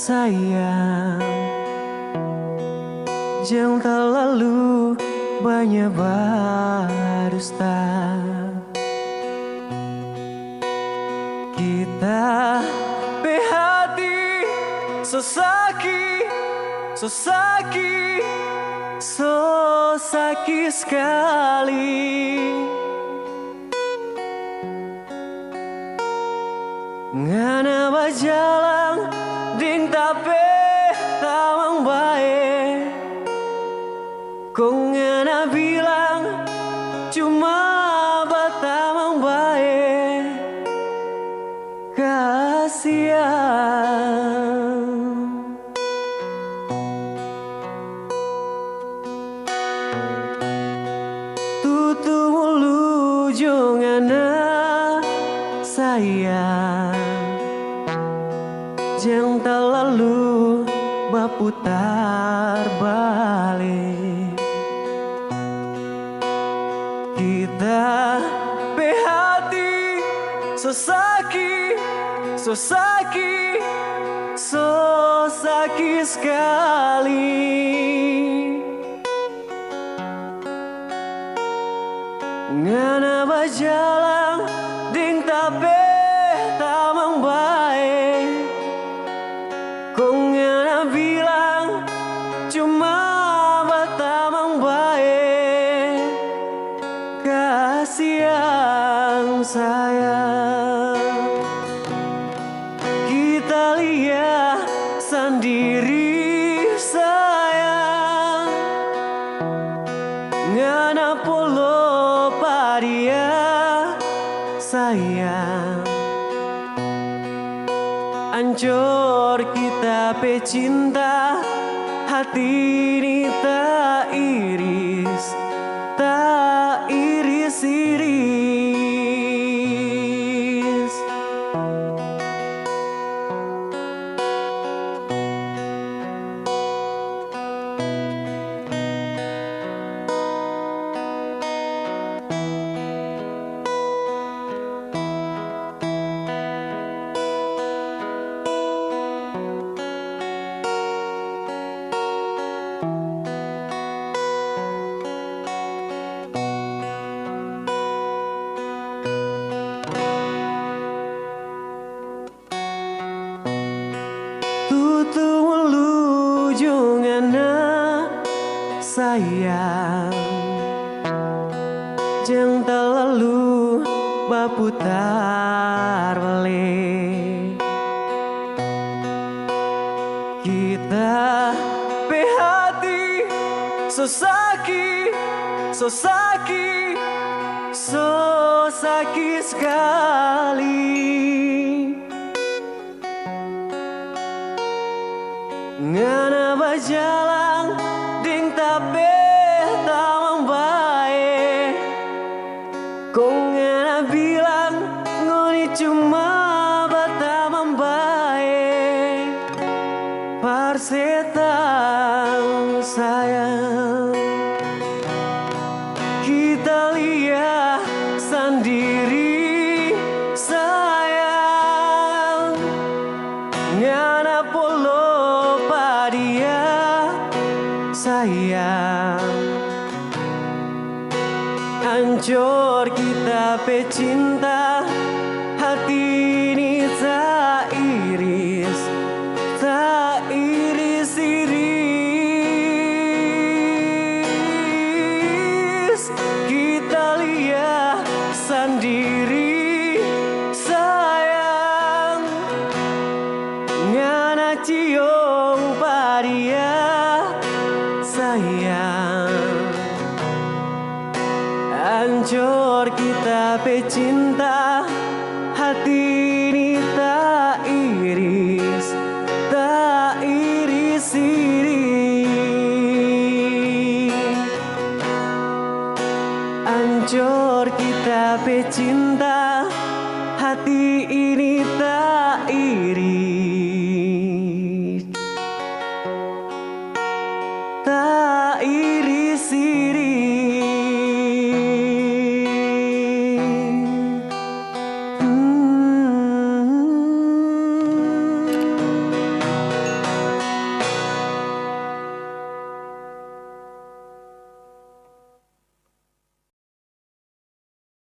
sayang, jangan terlalu banyak berdusta. Kita berhati so sakit, so sakit, so sakit sekali. Ngana berjalan ding tapi tamang baik. Kau ngana bilang cuma batamang baik. Kasihan. Tutu mulu jongana sayang, jangan terlalu berputar balik. Kita berhati so sakit, so sakit, so sakit sekali. Ngana berjalan ding tapi tamang baik. Kau ngana bilang cuma batamang baik. Kasihan sayang, kita lihat sendiri sayang. Ngana polo padia sayang, ancur kita pecinta, hati ini tak iris, tak iris-iris. Tutu mulu jongana sayang, jangan terlalu berputar balik. Kita berhati so sakit, so sakit, so sakit sekali. Ngana berjalan ding tapi tamang baik. Kau ngana bilang ngoni cuma batamang baik. Persetan sayang, kita lihat sendiri sayang. Ngana polo padia sayang, hancur kita pecinta, hati ini tak iris, tak iris-iris. Kita lihat sendiri sayang, ngana cium padia sayang, hancur kita pecinta, hati ini tak iris, tak iris-iris. Hancur kita pecinta, hati ini tak